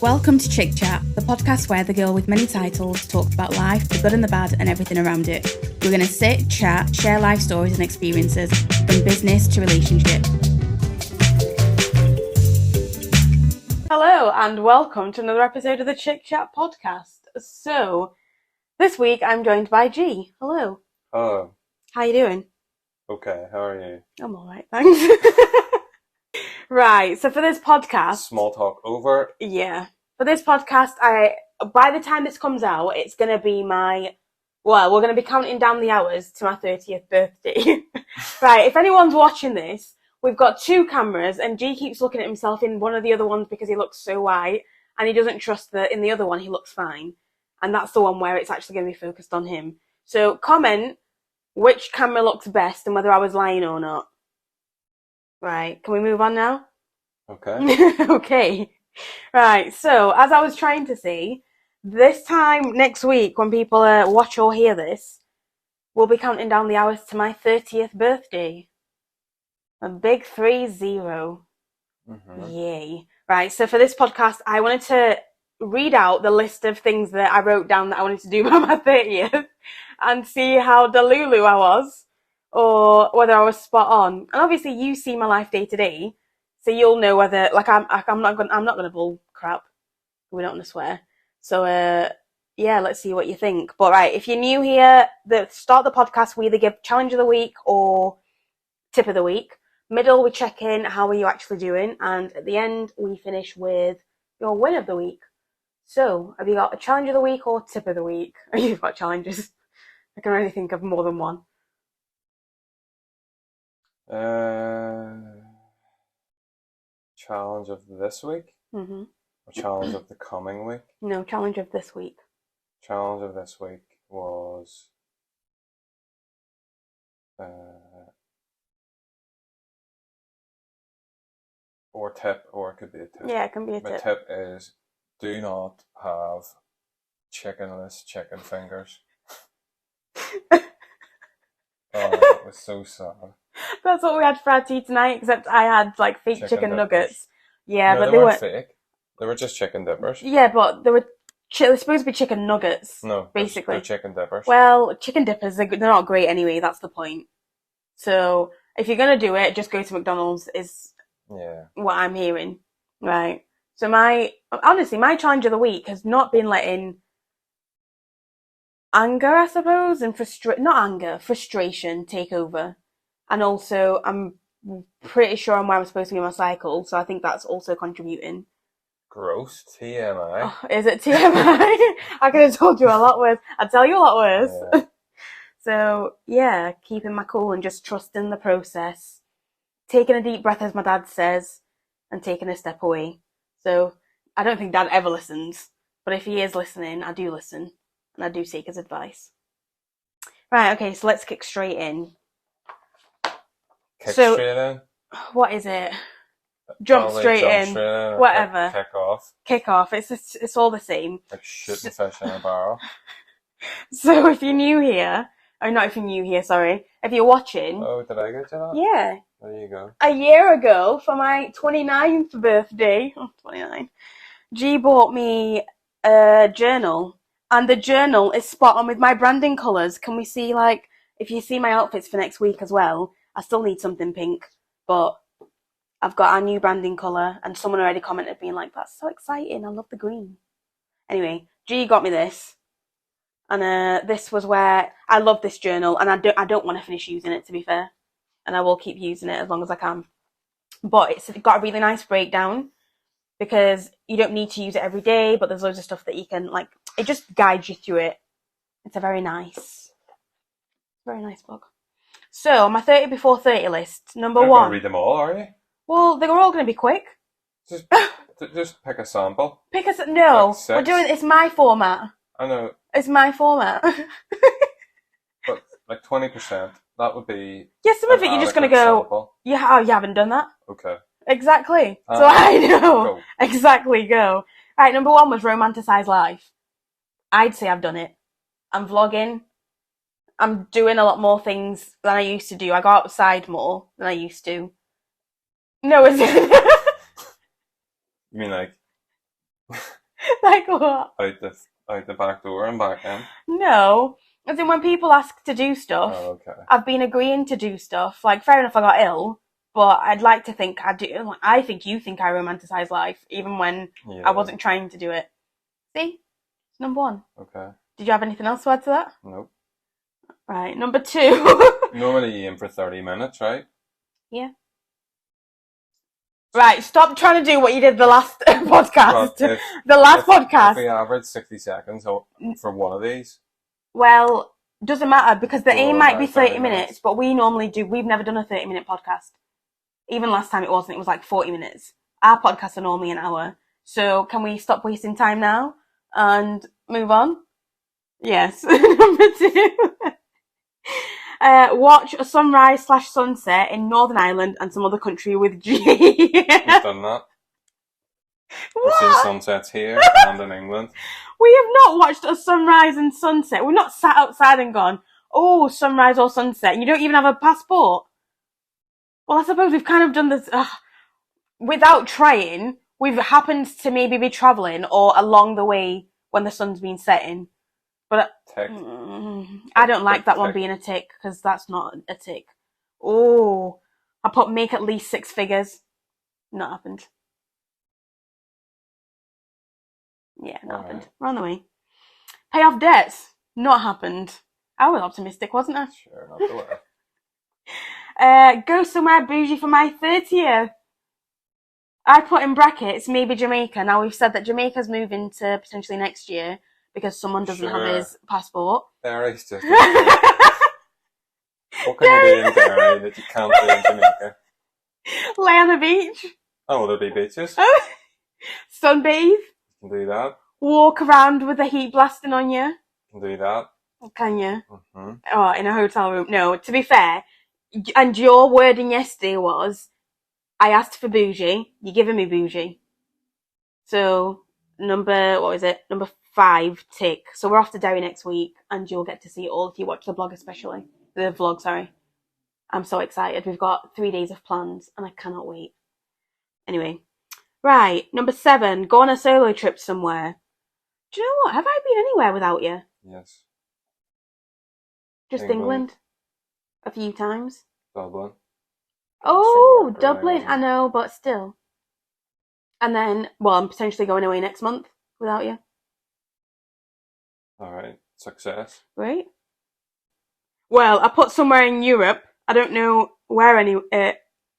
Welcome to Chik, the podcast where the girl with many titles talks about life, the good and the bad, and everything around it. We're going to sit, chat, share life stories and experiences, from business to relationship. Hello, and welcome to another episode of the Chik podcast. So, this week I'm joined by G. Hello. Hello. How you doing? Okay, how are you? I'm alright, thanks. Right, so for this podcast... Small talk over. Yeah. For this podcast, by the time this comes out, it's going to be we're going to be counting down the hours to my 30th birthday. Right, if anyone's watching this, we've got two cameras, and G keeps looking at himself in one of the other ones because he looks so white, and he doesn't trust that in the other one he looks fine. And that's the one where it's actually going to be focused on him. So comment which camera looks best and whether I was lying or not. Right, can we move on now? Okay. Okay. Right, so as I was trying to say, this time next week when people watch or hear this, we'll be counting down the hours to my 30th birthday. A big 30. Mm-hmm. Yay. Right, so for this podcast, I wanted to read out the list of things that I wrote down that I wanted to do by my 30th and see how delulu I was or whether I was spot on. And obviously you see my life day to day, so you'll know whether, I'm not gonna bull crap. We're not gonna swear. So, yeah, let's see what you think. But right, if you're new here, start the podcast, we either give challenge of the week or tip of the week. Middle, we check in, how are you actually doing? And at the end, we finish with your win of the week. So, have you got a challenge of the week or tip of the week? You've got challenges. I can only think of more than one. Challenge of this week? Mm-hmm. Or challenge of the coming week? No, challenge of this week. Challenge of this week was or tip, or it could be a tip. Yeah, it can be a tip. My tip is do not have chickenless chicken fingers. Oh, it was so sad. That's what we had for our tea tonight, except I had like fake chicken nuggets. Yeah, no, but they weren't fake. They were just chicken dippers. Yeah, but they're supposed to be chicken nuggets. No, basically they're chicken dippers. Well, chicken dippers, they're not great anyway. That's the point. So if you're gonna do it, just go to McDonald's. Is what I'm hearing, right? So my challenge of the week has not been letting anger, I suppose, and frustration take over. And also, I'm pretty sure I'm where I'm supposed to be on my cycle, so I think that's also contributing. Gross. TMI. Oh, is it TMI? I could have told you a lot worse. I'd tell you a lot worse. Yeah. So, yeah, keeping my cool and just trusting the process. Taking a deep breath, as my dad says, and taking a step away. So, I don't think Dad ever listens, but if he is listening, I do listen, and I do take his advice. Right, okay, so let's kick straight in. Straight in? What is it? Jump straight in. Whatever. Kick off. It's all the same. Like shooting fish in a barrel. So if you're new here, sorry. If you're watching. Oh, did I get to that? Yeah. There you go. A year ago, for my 29th birthday, 29, G bought me a journal. And the journal is spot on with my branding colours. Can we see, if you see my outfits for next week as well, I still need something pink, but I've got our new branding colour, and someone already commented being like, that's so exciting, I love the green. Anyway, G got me this, and this was where I love this journal, and I don't want to finish using it, to be fair, and I will keep using it as long as I can. But it's got a really nice breakdown, because you don't need to use it every day, but there's loads of stuff that you can, it just guides you through it. It's a very nice book. So, my 30 before 30 list, number one. You're going to read them all, are you? Well, they're all going to be quick. Just pick a sample. No, we're doing, it's my format. I know. It's my format. But 20%, that would be... Yeah, some of it you're just going to go, sample. You haven't done that? Okay. Exactly. So I know. Go. Exactly, go. Right, number one was romanticize life. I'd say I've done it. I'm vlogging. I'm doing a lot more things than I used to do. I go outside more than I used to. No, it's You mean like like what? out the back door and back in? No. As in when people ask to do stuff, Oh, okay. I've been agreeing to do stuff. Like, fair enough, I got ill, but I'd like to think I do. I think you think I romanticize life, even when I wasn't trying to do it. See? It's number one. Okay. Did you have anything else to add to that? Nope. Right, number two. Normally you aim for 30 minutes, right? Yeah. Right, stop trying to do what you did the last podcast. But the last podcast. If we average 60 seconds for one of these. Well, doesn't matter because the aim might be 30 minutes, minutes, but we've never done a 30-minute podcast. Even last time it was like 40 minutes. Our podcasts are normally an hour. So can we stop wasting time now and move on? Yes. Number two. Watch a sunrise/sunset in Northern Ireland and some other country with G. We've done that. We've seen sunsets here and in England. We have not watched a sunrise and sunset. We've not sat outside and gone, oh, sunrise or sunset. And you don't even have a passport. Well, I suppose we've kind of done this without trying. We've happened to maybe be travelling or along the way when the sun's been setting. But I don't like that one being a tick because that's not a tick. Oh, I put make at least 6 figures. Not happened. Yeah, not happened. Right. We're on the way. Pay off debts. Not happened. I was optimistic, wasn't I? Sure, not the way. Go somewhere bougie for my 30th. I put in brackets, maybe Jamaica. Now we've said that Jamaica's moving to potentially next year because someone doesn't have his passport. Derry's just what can you do in Derry that you can't do in Jamaica? Lay on the beach. Oh, will there be beaches? Sunbathe. You can do that. Walk around with the heat blasting on you. You can do that. Can you? Mm-hmm. Oh, in a hotel room. No, to be fair, and your wording yesterday was, I asked for bougie, you're giving me bougie. So, number 5, tick. So we're off to Derry next week, and you'll get to see it all if you watch the vlog especially. The vlog, sorry. I'm so excited. We've got 3 days of plans, and I cannot wait. Anyway. Right, number 7, go on a solo trip somewhere. Do you know what? Have I been anywhere without you? Yes. Just England. A few times. Dublin. Oh, Dublin, I know, but still. And then, well, I'm potentially going away next month without you. Alright, success. Right. Well, I put somewhere in Europe. I don't know where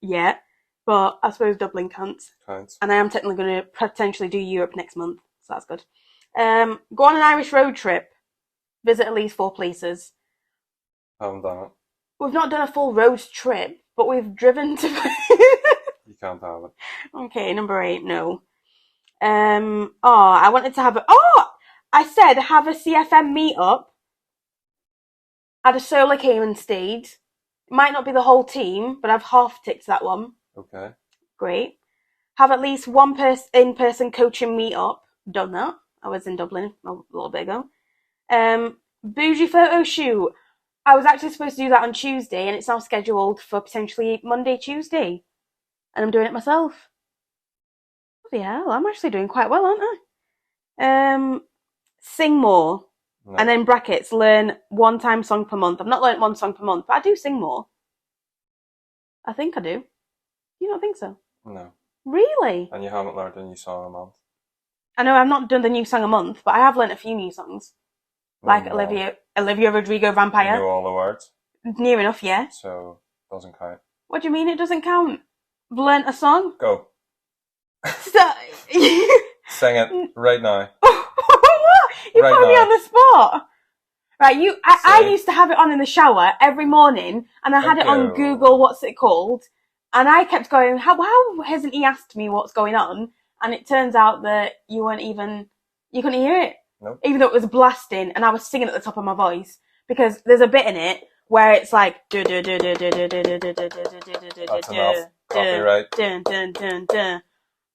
yet, but I suppose Dublin counts. Counts. And I am technically going to potentially do Europe next month, so that's good. Go on an Irish road trip. Visit at least 4 places. Haven't done it. We've not done a full road trip, but we've driven to... You can't have it. Okay, number 8, no. I wanted to have I said have a CFM meetup. Add a solo Cayman stayed. It might not be the whole team, but I've half ticked that one. Okay. Great. Have at least one in-person coaching meetup. Done that. I was in Dublin a little bit ago. Bougie photo shoot. I was actually supposed to do that on Tuesday, and it's now scheduled for potentially Monday, Tuesday. And I'm doing it myself. Bloody hell, I'm actually doing quite well, aren't I? Sing more. No. And then brackets, learn 1 time song per month. I've not learnt 1 song per month, but I do sing more. I think I do. You don't think so? No. Really? And you haven't learned a new song a month? I know I've not done the new song a month, but I have learnt a few new songs. Like Olivia Rodrigo, Vampire. You know all the words? Near enough, yeah. So, doesn't count. What do you mean it doesn't count? I've learnt a song? Go. Stop. Sing it right now. What? You put me on the spot. Right, I used to have it on in the shower every morning, and I had it on Google, what's it called? And I kept going, how hasn't he asked me what's going on? And it turns out that you couldn't hear it. Nope. Even though it was blasting, and I was singing at the top of my voice, because there's a bit in it where it's like That's enough. Copyright.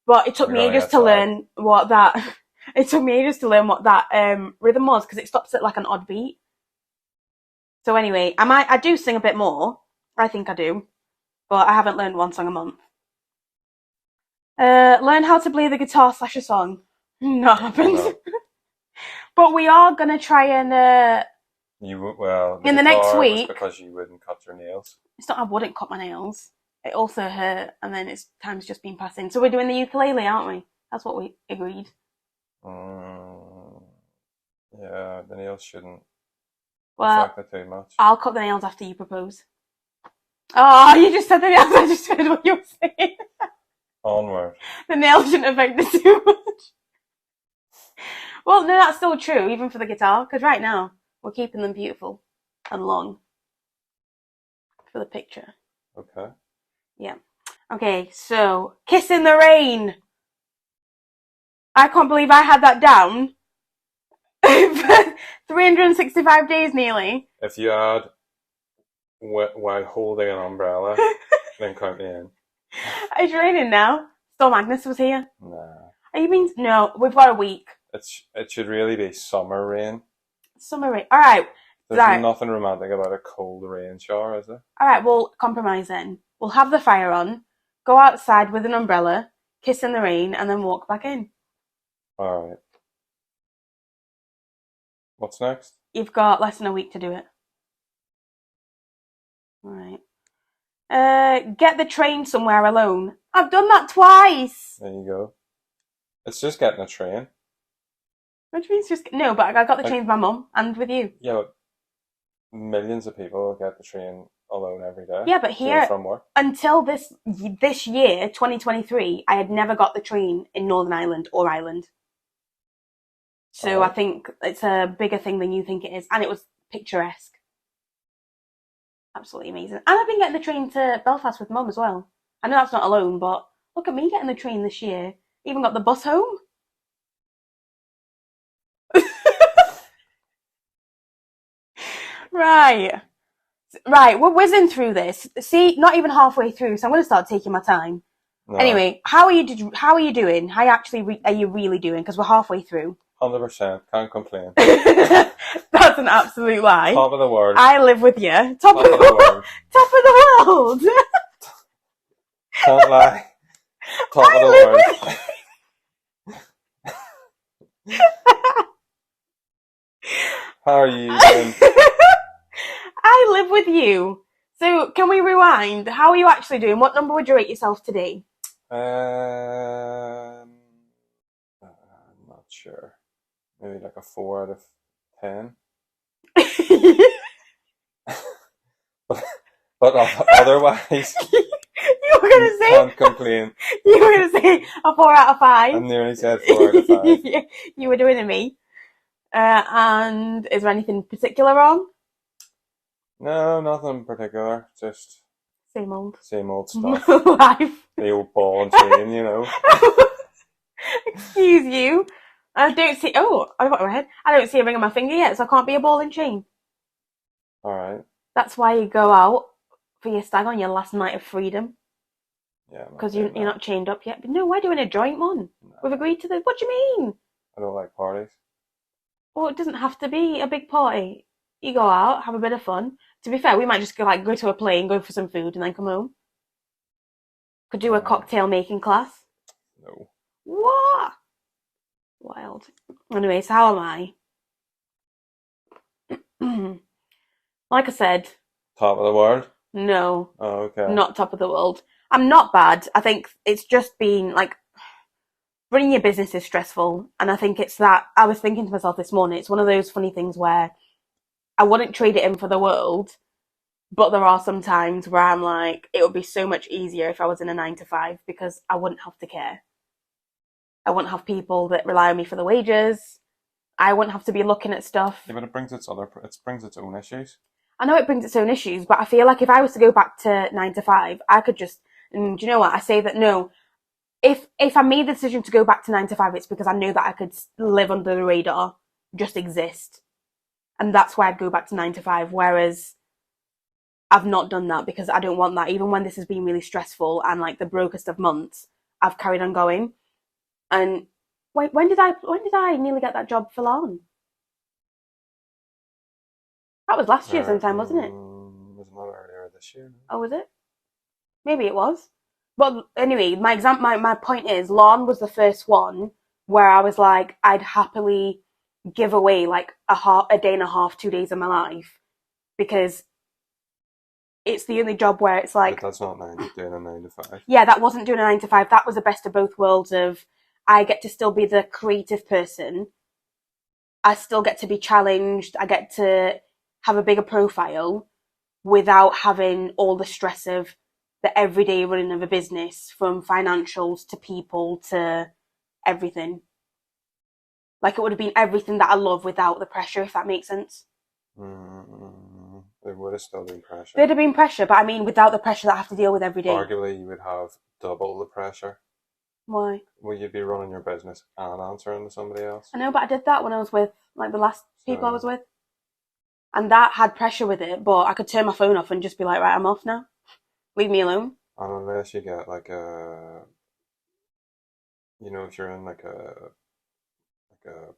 But it took me ages to learn what that. It took me ages to learn what that rhythm was because it stops at like an odd beat. So anyway, I do sing a bit more. I think I do, but I haven't learned one song a month. Learn how to play the guitar / a song. Not happened. No. But we are gonna try and The in the next guitar was week. because you wouldn't cut your nails. It's not I wouldn't cut my nails. It also hurt, and then it's time's just been passing. So we're doing the ukulele, aren't we? That's what we agreed. Yeah, the nails shouldn't Well, affect it too much. I'll cut the nails after you propose. Oh, you just said the nails. I just heard what you were saying. Onward. The nails shouldn't affect it too much. Well, no, that's still true, even for the guitar, because right now we're keeping them beautiful and long for the picture. Okay. Yeah. Okay, so Kiss in the Rain. I can't believe I had that down for 365 days nearly. If you add while holding an umbrella, then count me in. It's raining now. Storm Agnes was here. Nah. Are you mean? No, we've got a week. It should really be summer rain. Summer rain. All right. There's nothing romantic about a cold rain shower, is there? All right, we'll compromise then. We'll have the fire on, go outside with an umbrella, kiss in the rain, and then walk back in. All right. What's next? You've got less than a week to do it. All right. Get the train somewhere alone. I've done that twice. There you go. It's just getting a train. Which means just no, but I got the train with my mum and with you. Yeah, but millions of people get the train alone every day. Yeah, but here from work. Until this year, 2023, I had never got the train in Northern Ireland or Ireland. So I think it's a bigger thing than you think it is, and it was picturesque. Absolutely amazing. And I've been getting the train to Belfast with mum as well. I know that's not alone, but look at me getting the train this year. Even got the bus home. Right, we're whizzing through this. See, not even halfway through, so I'm going to start taking my time. No. Anyway, how are you doing? How are you really doing? Because we're halfway through. 100%, can't complain. That's an absolute lie. Top of the world. I live with you. Top of the world. Top of the world. Don't lie. Top of the world. How are you doing? I live with you. So can we rewind? How are you actually doing? What number would you rate yourself today? I'm not sure. Maybe like a 4 out of 10. but otherwise, you were gonna say can't complain. You were gonna say a 4 out of 5. I nearly said 4 out of 5. You were doing it me. And is there anything particular wrong? No, nothing particular. Just same old stuff. Life. The old ball and chain, you know. Excuse you. I don't see. Oh, I got my head. I don't see a ring on my finger yet, so I can't be a ball and chain. All right. That's why you go out for your stag on your last night of freedom. Yeah. Because you're not chained up yet. But no, we're doing a joint one. No. We've agreed to this. What do you mean? I don't like parties. Well, it doesn't have to be a big party. You go out, have a bit of fun. To be fair, we might just go to a plane, go for some food, and then come home. Could do a cocktail making class. No. What? Wild. Anyway, so how am I? Like I said. Top of the world? No. Oh, okay. Not top of the world. I'm not bad. I think it's just been like running your business is stressful, and I think it's that. I was thinking to myself this morning, it's one of those funny things where I wouldn't trade it in for the world, but there are some times where I'm like, it would be so much easier if I was in a 9-to-5 because I wouldn't have to care. I wouldn't have people that rely on me for the wages. I wouldn't have to be looking at stuff. Yeah, but it brings its own issues. I know it brings its own issues, but I feel like if I was to go back to 9-to-5, I could just, and do you know what? I say that no. If I made the decision to go back to 9-to-5, it's because I knew that I could live under the radar, just exist. And that's why I'd go back to 9-to-5, whereas I've not done that because I don't want that. Even when this has been really stressful and like the brokest of months, I've carried on going. And Wait, when did I nearly get that job for Lawn? That was last year sometime, wasn't it? Was not earlier this year. Oh, was it? Maybe it was. But anyway, my point is, Lawn was the first one where I was like, I'd happily give away like a day and a half, 2 days of my life because it's the only job where it's But like, that's not doing a 9 to 5. yeah, that wasn't doing a 9 to 5. That was the best of both worlds of I get to still be the creative person. I still get to be challenged. I get to have a bigger profile without having all the stress of the everyday running of a business, from financials to people to everything. Like, it would have been everything that I love without the pressure, if that makes sense. There would have still been pressure. There'd have been pressure, but I mean without the pressure that I have to deal with every day. Arguably, you would have double the pressure. Why? Well, you'd be running your business and answering to somebody else. I know, but I did that when I was with like the last people I was with. And that had pressure with it, but I could turn my phone off and just be like, right, I'm off now. Leave me alone. And unless you get like a, if you're in like a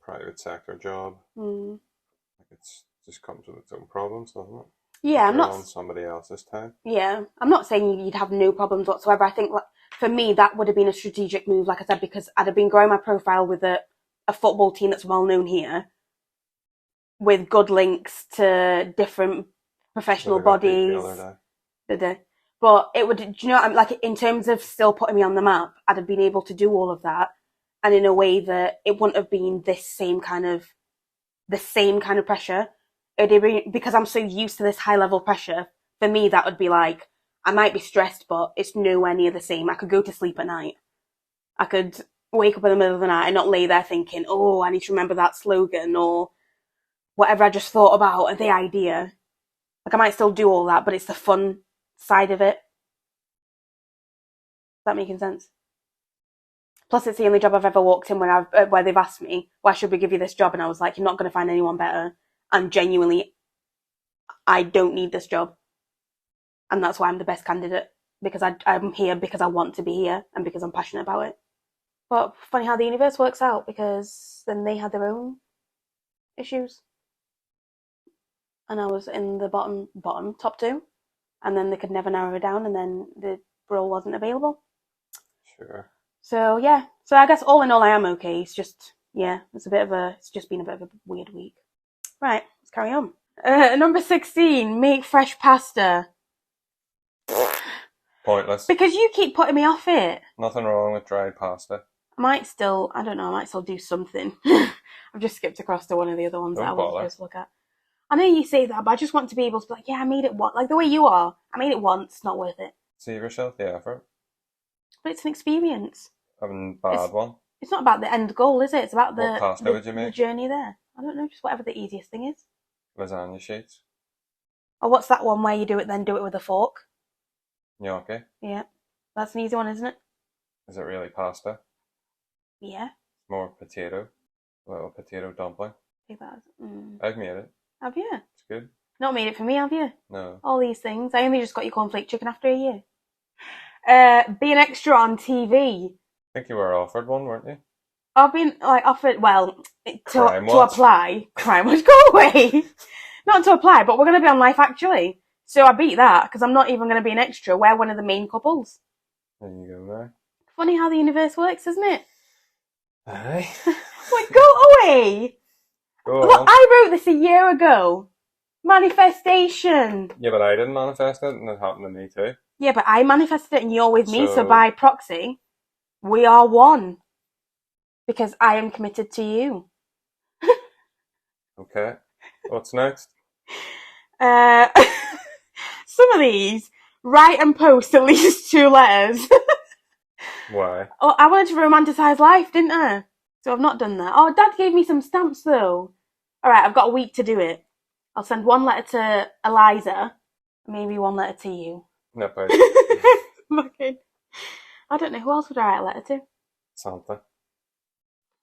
private sector job, like it's just comes with its own problems, doesn't it? Yeah, I'm not on somebody else's time. Yeah, I'm not saying you'd have no problems whatsoever. I think like, for me that would have been a strategic move, like I said, because I'd have been growing my profile with a football team that's well known here, with good links to different professional bodies. But it would, do you know, like in terms of still putting me on the map, I'd have been able to do all of that, and in a way that it wouldn't have been the same kind of pressure. It'd be, because I'm so used to this high level pressure. For me, that would be like, I might be stressed, but it's nowhere near the same. I could go to sleep at night. I could wake up in the middle of the night and not lay there thinking, oh, I need to remember that slogan or whatever I just thought about and the idea. Like, I might still do all that, but it's the fun side of it. Is that making sense? Plus, it's the only job I've ever walked in where they've asked me, why should we give you this job? And I was like, you're not going to find anyone better. And genuinely, I don't need this job. And that's why I'm the best candidate. Because I'm here because I want to be here and because I'm passionate about it. But funny how the universe works out, because then they had their own issues. And I was in the top two. And then they could never narrow it down, and then the role wasn't available. Sure. So yeah. So I guess all in all, I am okay. It's just, yeah, it's just been a bit of a weird week. Right, let's carry on. Number 16, make fresh pasta. Pointless. Because you keep putting me off it. Nothing wrong with dried pasta. I might still do something. I've just skipped across to one of the other ones that I was supposed to look at. I know you say that, but I just want to be able to be like, yeah, I made it once. Like the way you are. I made it once, not worth it. Save yourself the effort. But it's an experience. Having a bad one. It's not about the end goal, is it? It's about what pasta would you make? The journey there. I don't know, just whatever the easiest thing is. Lasagna sheets. Or what's that one where you do it with a fork? Gnocchi. Yeah. That's an easy one, isn't it? Is it really pasta? Yeah. More potato. A little potato dumpling. Take that. I've made it. Have you? It's good. Not made it for me, have you? No. All these things. I only just got your cornflake chicken after a year. Be an extra on TV. I think you were offered one, weren't you? I've been offered, well, to apply. Crime Watch, go away. Not to apply, but we're going to be on Life Actually. So I beat that because I'm not even going to be an extra. We're one of the main couples. There you go, there. Funny how the universe works, isn't it? Aye. Like, go away. Look, I wrote this a year ago. Manifestation. Yeah, but I didn't manifest it, and it happened to me too. Yeah, but I manifested it and you're with me, so by proxy, we are one. Because I am committed to you. Okay. What's next? Some of these, write and post at least 2 letters. Why? Oh, I wanted to romanticise life, didn't I? So I've not done that. Oh, Dad gave me some stamps though. Alright, I've got a week to do it. I'll send 1 letter to Eliza, maybe 1 letter to you. No, but Okay. I don't know, who else would I write a letter to? Santa.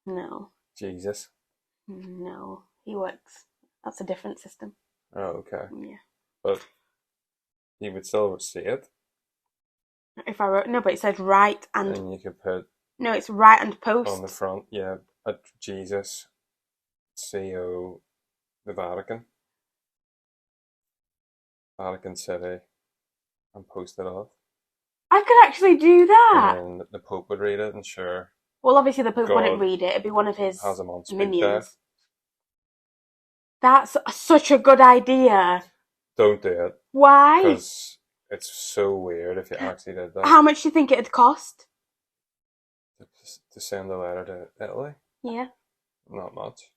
No. Jesus. No, he works. That's a different system. Oh, okay. Yeah. But he would still see it. If I wrote, no, but it says write and. And you could put. No, it's write and post. On the front, yeah, Jesus, CEO, the Vatican City, and post it off. I could actually do that. And then the Pope would read it, and sure, Well, obviously the Pope wouldn't God read it. It'd be one of his has him on speed minions. dial. That's such a good idea. Don't do it. Why? Because it's so weird if you actually did that. How much do you think it'd cost? To send a letter to Italy? Yeah. Not much.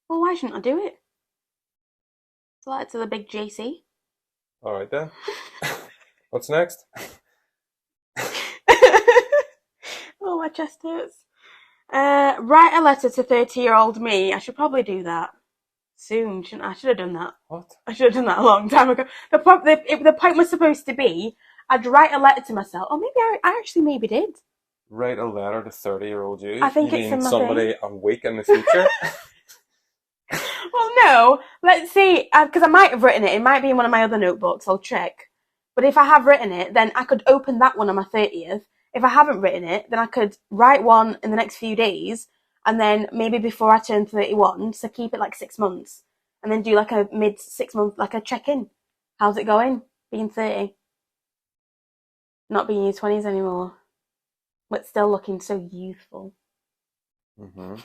Well, why shouldn't I do it? It's a letter to the big JC. Alright then. What's next? Oh, my chest hurts. Write a letter to 30-year-old me. I should probably do that soon, shouldn't I? I should have done that. What? I should have done that a long time ago. The point was supposed to be I'd write a letter to myself. Or maybe I actually maybe did. Write a letter to 30-year-old you? I think you it's mean in my somebody a week in the future? Well, no. Let's see, because I might have written it. It might be in one of my other notebooks. I'll check. But if I have written it, then I could open that one on my 30th. If I haven't written it, then I could write one in the next few days, and then maybe before I turn 31, so keep it like 6 months, and then do like a mid 6 month, like a check-in. How's it going? Being 30. Not being in your 20s anymore. But still looking so youthful. Mm-hmm.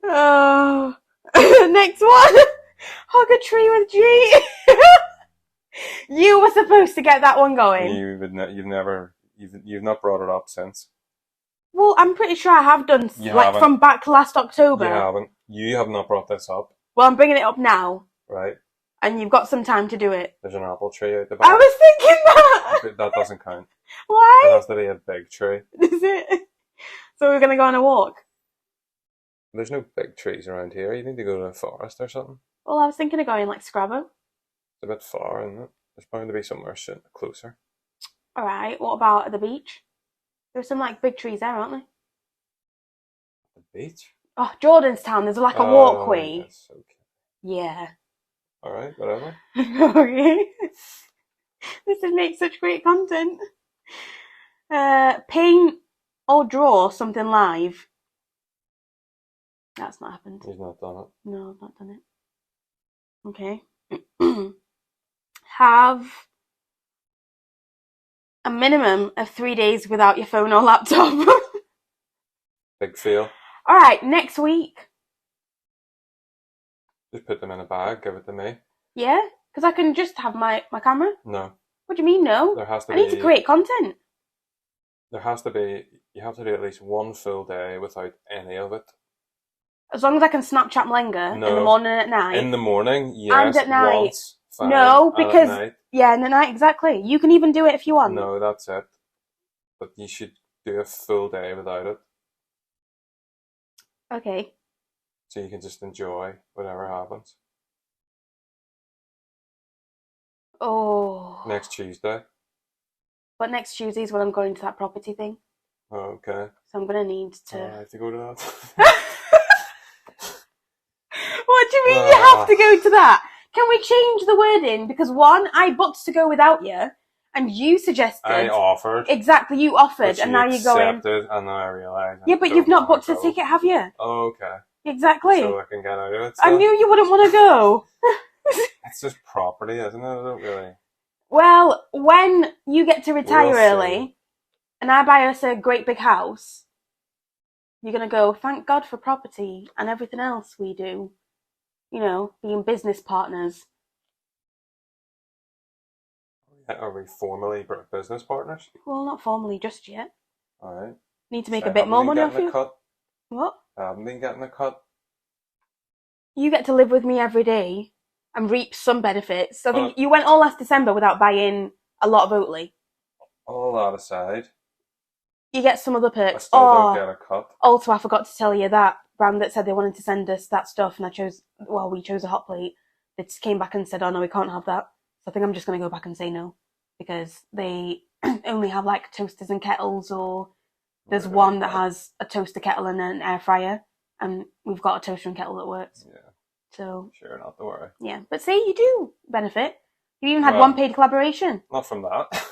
Oh. Next one. Hug a tree with G. You were supposed to get that one going. You've not brought it up since. Well, I'm pretty sure I have done, from back last October. You haven't. You have not brought this up. Well, I'm bringing it up now. Right. And you've got some time to do it. There's an apple tree out the back. I was thinking that. That doesn't count. Why? It has to be a big tree. Is it? So we're going to go on a walk? There's no big trees around here. You need to go to a forest or something. Well, I was thinking of going like Scrabble. It's a bit far, isn't it? There's bound to be somewhere closer. Alright, what about at the beach? There's some like big trees there, aren't there? The beach? Oh, Jordanstown, there's like a walkway. Yes, okay. Yeah. Alright, whatever. Okay. This would make such great content. Paint or draw something live. That's not happened. He's not done it. No, I've not done it. Okay. Have a minimum of 3 days without your phone or laptop. Big fail. Alright, next week. Just put them in a bag, give it to me. Yeah? Because I can just have my camera? No. What do you mean, no? There has to I need to create content. You have to do at least one full day without any of it. As long as I can Snapchat Mlenga in the morning and at night. In the morning, yes. And at night. Once, fine. No, because... And at night. Yeah, in the night, exactly. You can even do it if you want. No, that's it. But you should do a full day without it. Okay. So you can just enjoy whatever happens. Oh. Next Tuesday. But next Tuesday is when I'm going to that property thing. Oh, okay. So I'm going to need to... I have to go to that. What do you mean you have to go to that? Can we change the wording? Because one, I booked to go without you, and you suggested... I offered. Exactly, you offered, and now you're going... accepted, and now I realise... Yeah, but you've not booked a ticket, have you? Oh, okay. Exactly. So I can get out of it. I knew you wouldn't want to go. It's just property, isn't it? I don't really... Well, when you get to retire early, and I buy us a great big house, you're going to go, thank God for property and everything else we do. You know, being business partners. Are we formally business partners? Well, not formally just yet. Alright. Need to make a bit more money off you. Cut. What? I haven't been getting a cut. You get to live with me every day and reap some benefits. I think you went all last December without buying a lot of Oatly. All that aside. You get some other perks. I still don't get a cut. Also, I forgot to tell you that brand that said they wanted to send us that stuff, and we chose a hot plate. They just came back and said, oh no, we can't have that. So I think I'm just going to go back and say no, because they only have like toasters and kettles, or there's one that has a toaster kettle and an air fryer, and we've got a toaster and kettle that works. Yeah. So sure, not to worry. Yeah, but see, you do benefit. You even had one paid collaboration. Not from that.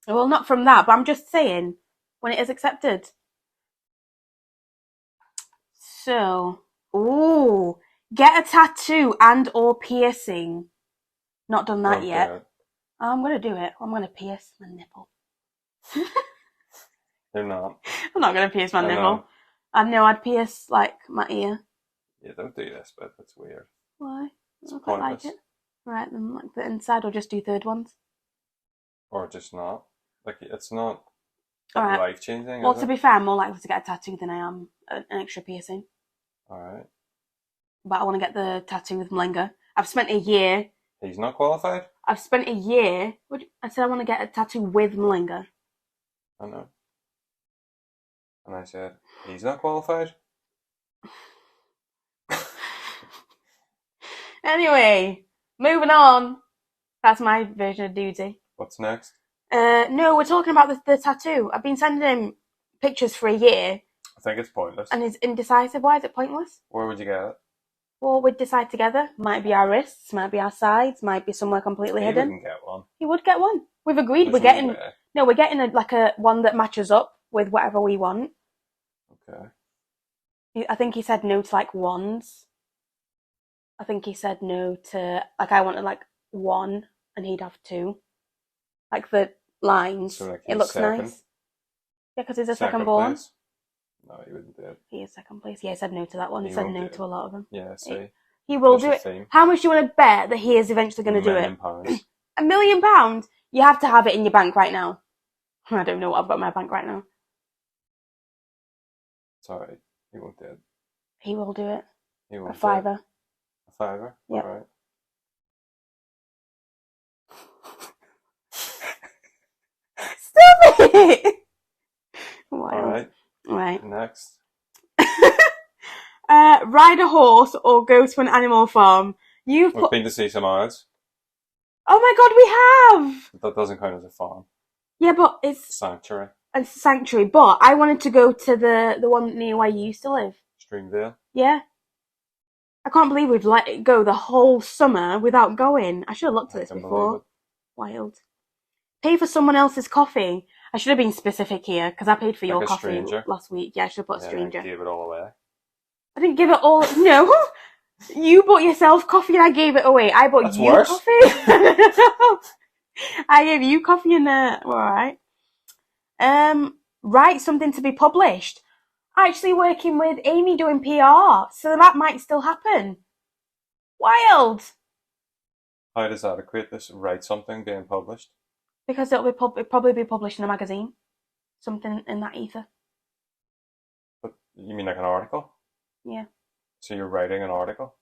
Well, not from that, but I'm just saying, when it is accepted. So, ooh, get a tattoo and or piercing. Not done that Don't yet. do it. I'm gonna do it. I'm gonna pierce my nipple. You're not. I'm not gonna pierce my I nipple. know. I know I'd pierce like my ear. Yeah, don't do this, but that's weird. Why? It's I quite pointless. like it. Right, then like the inside, or just do third ones. Or just not. Like, it's not Alright. life changing, Well, is to it? be fair, I'm more likely to get a tattoo than I am an extra piercing. Alright. But I want to get the tattoo with Mlinga. I've spent a year. He's not qualified? I said I want to get a tattoo with Mlinga. I know. And I said, he's not qualified? Anyway, moving on. That's my version of duty. What's next? No, we're talking about the tattoo. I've been sending him pictures for a year, I think it's pointless. and he's indecisive. Why is it pointless? Where would you get it? Well, we'd decide together. Might be our wrists, might be our sides, might be somewhere completely He hidden. wouldn't get one. He would get one. We've agreed. There's We're no getting way. we're getting a one that matches up with whatever we want. Okay. I think he said no to like ones. I think he said no to like I wanted like one, and he'd have two. Like the lines, So, like, it he's looks second? nice. Yeah, because he's a second born. Place? No, he wouldn't do it. He is second place. Yeah, he said no to that one. He He said won't no do it. to a lot of them. Yeah, see. He will There's do the it. theme. How much do you want to bet that he is eventually going to do it? £1 million. £1 million? You have to have it in your bank right now. I don't know what I've got in my bank right now. Sorry, he won't do it. He will do it. He won't A fiver. do it. A fiver? Yep. Alright. Stop it! Alright. Right. Next. Ride a horse or go to an animal farm. We've been to see some ads. Oh my god, we have! That doesn't count as a farm. Yeah, but it's Sanctuary. a sanctuary. But I wanted to go to the one near where you used to live. Streamvale. Yeah. I can't believe we've let it go the whole summer without going. I should have looked at this before. Wild. Pay for someone else's coffee. I should have been specific here because I paid for your coffee stranger. last week. Yeah, I should have put stranger. I gave it all away. I didn't give it all. No. You bought yourself coffee and I gave it away. I bought That's you worse. coffee. I gave you coffee and alright. Write something to be published. Actually working with Amy doing PR, so that might still happen. Wild. How does that equate this? Write something being published? Because it'll probably be published in a magazine. Something in that ether. But you mean like an article? Yeah. So you're writing an article?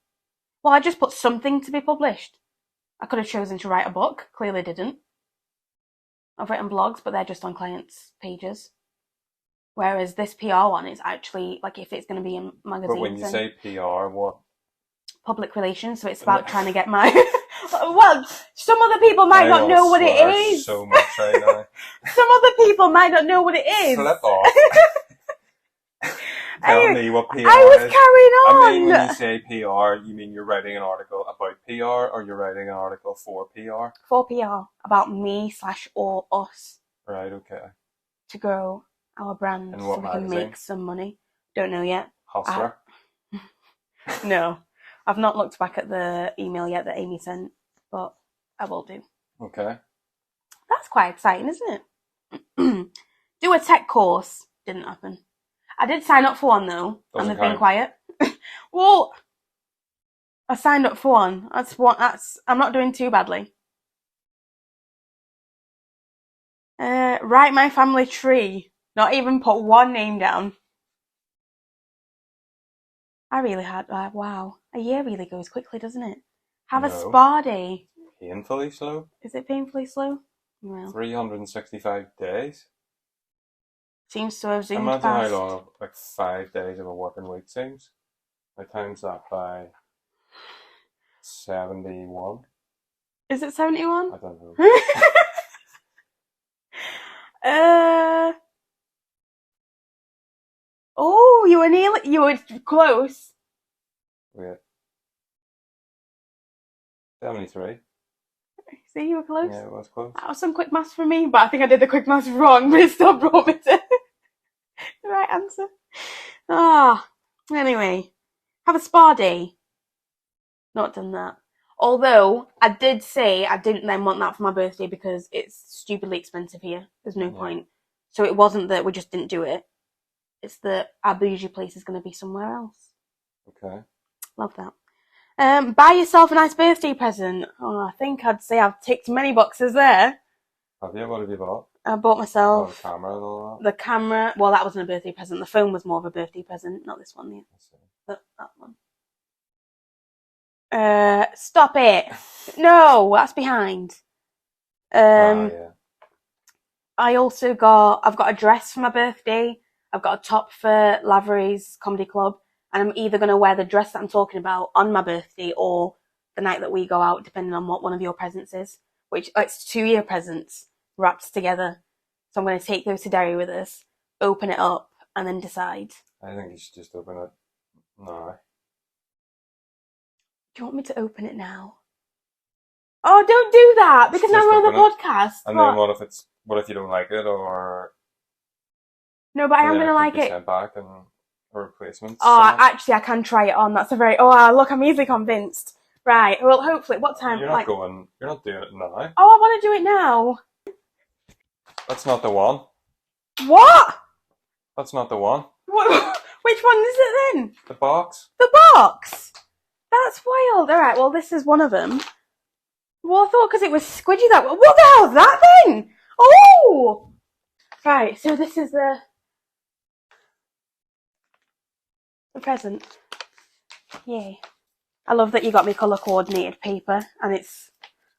Well, I just put something to be published. I could have chosen to write a book. Clearly didn't. I've written blogs, but they're just on clients' pages. Whereas this PR one is actually, like, if it's going to be in magazines. But when you say PR, what? Public relations, so it's about trying to get my... Well, some other people might not know what it is. So much right now. Some other people might not know what it is. Slip off. Tell me what PR is. I was carrying on. I mean, when you say PR, you mean you're writing an article about PR or you're writing an article for PR? For PR, about me / or us. Right, okay. To grow our brand so we can make some money. Don't know yet. Hustler? No. I've not looked back at the email yet that Amy sent, but I will do. Okay. That's quite exciting, isn't it? Do a tech course. Didn't happen. I did sign up for one though, and they've been quiet. Well, I signed up for one. I'm not doing too badly. Write my family tree. Not even put one name down. I really had, wow. A year really goes quickly, doesn't it? Have a spa day. Painfully slow? Is it painfully slow? Well. 365 days? Seems to have zoomed Imagine past. how long, like 5 days of a working week seems. I times that by 71. Is it 71? I don't know. Oh, you were close. Wait. 73. See, you were close. Yeah, it was close. That was some quick maths for me, but I think I did the quick maths wrong, but it still brought me to the right answer. Anyway, have a spa day. Not done that. Although, I did say I didn't then want that for my birthday because it's stupidly expensive here. There's no point. So it wasn't that we just didn't do it. It's that our bougie place is going to be somewhere else. Okay. Love that. Buy yourself a nice birthday present. Oh, I think I'd say I've ticked many boxes there. Have you? What have you bought? I bought myself the camera and all the camera. Well, that wasn't a birthday present. The phone was more of a birthday present, not this one. Yeah. that? That one. Stop it. No, that's behind. Yeah. I've got a dress for my birthday. I've got a top for Lavery's Comedy Club. And I'm either going to wear the dress that I'm talking about on my birthday or the night that we go out, depending on what one of your presents is. Which, it's 2-year presents wrapped together. So I'm going to take those to Derry with us, open it up, and then decide. I think you should just open it now. Do you want me to open it now? Oh, don't do that, because now we're on the podcast. And then what if you don't like it, or... No, but I am going to like it. Sent back and a replacement. Oh, actually, I can try it on. That's a very... Oh, look, I'm easily convinced. Right, well, hopefully, what time? You're not doing it now. Oh, I want to do it now. That's not the one. What? That's not the one. What? Which one is it then? The box. The box? That's wild. Alright, well, this is one of them. Well, I thought because it was squidgy that... What the hell is that then? Oh! Right, so this is the present. Yay. I love that you got me colour coordinated paper and it's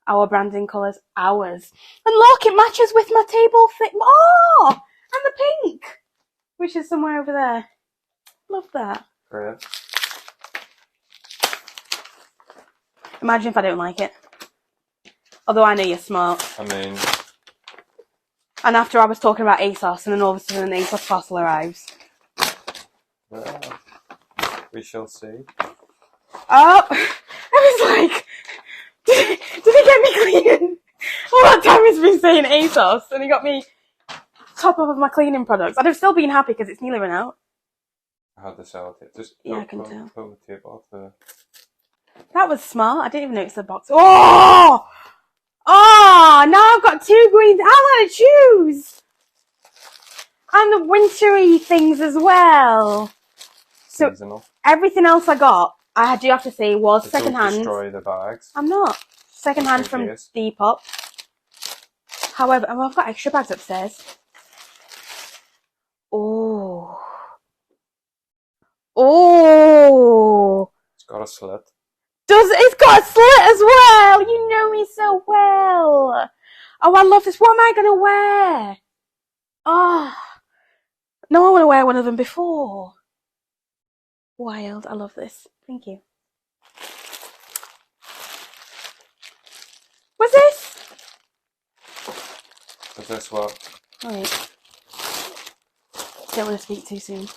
our branding colours. Ours. And look, it matches with my table thick. Oh! And the pink! Which is somewhere over there. Love that. Great. Imagine if I don't like it. Although I know you're smart. I mean... And after I was talking about ASOS and then all of a sudden an ASOS parcel arrives. Yeah. We shall see. Oh! I was like... Did he get me cleaning? All that time he's been saying ASOS and he got me top up of my cleaning products. I'd have still been happy because it's nearly run out. I had the sellotape. Just I can tell. pull the tape off the... That was smart. I didn't even notice the box. Oh! Oh! Now I've got 2 greens. I'm going to choose! And the wintry things as well. So seasonal. Everything else I got, I do have to say, was secondhand. Destroy the bags. I'm not. Secondhand from Depop. However, I've got extra bags upstairs. Oh. Oh. It's got a slit. It's got a slit as well. You know me so well. Oh, I love this. What am I going to wear? Oh. No, I want to wear one of them before. Wild. I love this. Thank you. What's this? Is this what? Wait. Don't want to speak too soon.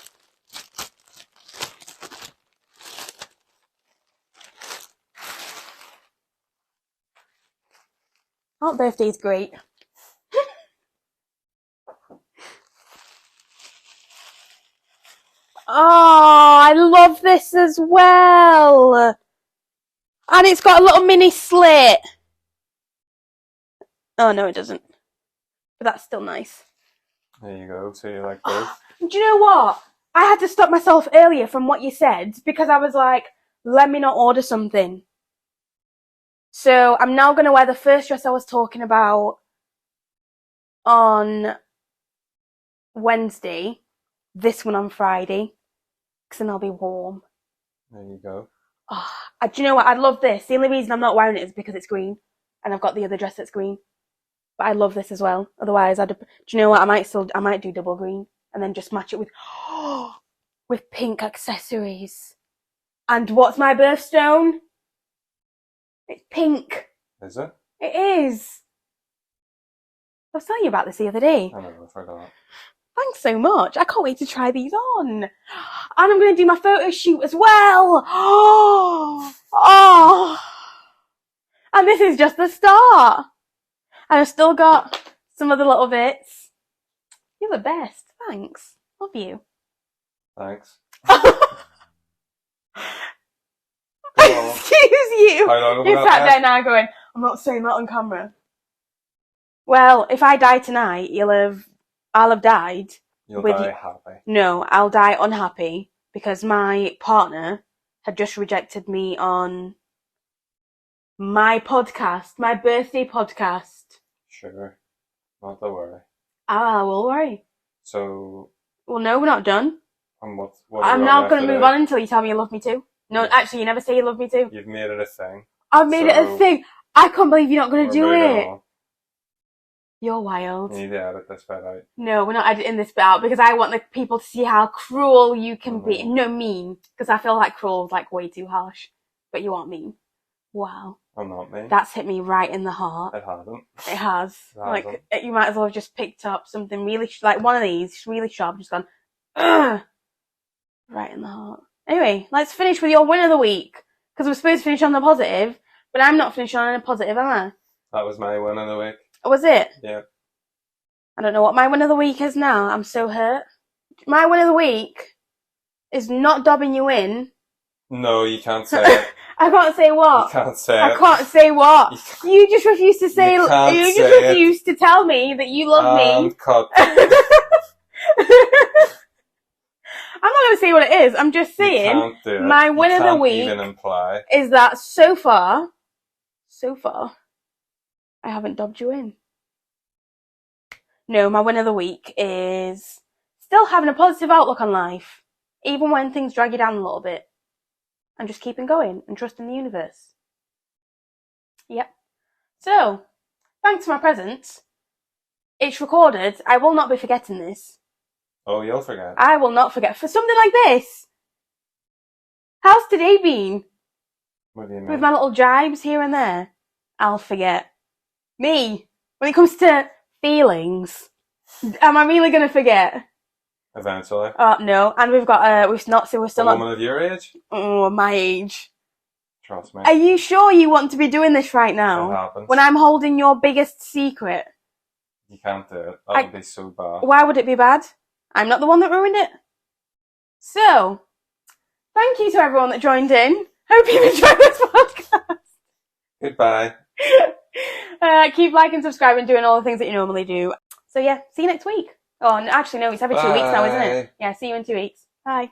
Oh, birthday's great. Oh, I love this as well. And it's got a little mini slit. Oh, no, it doesn't. But that's still nice. There you go. So you like both? Do you know what? I had to stop myself earlier from what you said because I was like, let me not order something. So I'm now going to wear the first dress I was talking about on Wednesday. This one on Friday. Because then I'll be warm. There you go. Oh, do you know what? I love this. The only reason I'm not wearing it is because it's green. And I've got the other dress that's green. But I love this as well. Otherwise, do you know what? I might do double green. And then just match it with pink accessories. And what's my birthstone? It's pink. Is it? It is. I was telling you about this the other day. I know, I forgot. Thanks so much. I can't wait to try these on. And I'm going to do my photo shoot as well. Oh. And this is just the start. And I've still got some other little bits. You're the best. Thanks. Love you. Thanks. you How long who have sat I there now going, I'm not saying that on camera. Well, if I die tonight, I'll have died. You'll with die happy. No, I'll die unhappy because my partner had just rejected me on my podcast, my birthday podcast. Sure. Not to worry. Ah, will worry. So, Well, no, we're not done. and what are I'm we not on going to after move that? on until you tell me you love me too. No, Yes. actually, you never say you love me too. You've made it a thing. I've made it a thing. I can't believe you're not going to do moving it. on. You're wild. You need to edit this bit out. No, we're not editing this bit out because I want the people to see how cruel you can be. No, mean. Because I feel like cruel is like way too harsh. But you aren't mean. Wow. I'm not mean. That's hit me right in the heart. It hasn't. It has. It hasn't. Like, you might as well have just picked up something really, like one of these, really sharp, and just gone, ugh, right in the heart. Anyway, let's finish with your win of the week. Because we're supposed to finish on the positive, but I'm not finishing on a positive, am I? That was my win of the week. Was it? Yeah. I don't know what my win of the week is now. I'm so hurt. My win of the week is not dobbing you in. No, you can't say it. I can't say what. You can't say I it. can't say what. You just refuse to say. You can't You say just refuse to tell me that you love me. Cut. I'm not going to say what it is. I'm just saying You can't do it. my win of the week even imply. is that so far, I haven't dobbed you in. No, my win of the week is still having a positive outlook on life, even when things drag you down a little bit. And just keeping going and trusting the universe. Yep. So, thanks to my presents, it's recorded. I will not be forgetting this. Oh, you'll forget. I will not forget. For something like this. How's today been? What do you mean? With my little jibes here and there. I'll forget. Me. When it comes to feelings, am I really going to forget? Eventually. No. And we've got, we're still A not. woman of your age? Oh, my age. Trust me. Are you sure you want to be doing this right It now? happens. When I'm holding your biggest secret? You can't do it. That would be so bad. Why would it be bad? I'm not the one that ruined it. So, thank you to everyone that joined in. Hope you enjoyed this podcast. Goodbye. Keep liking, subscribing, doing all the things that you normally do. So yeah, see you next week. Oh, actually no, it's every 2 weeks now, isn't it? Yeah, see you in 2 weeks. Bye.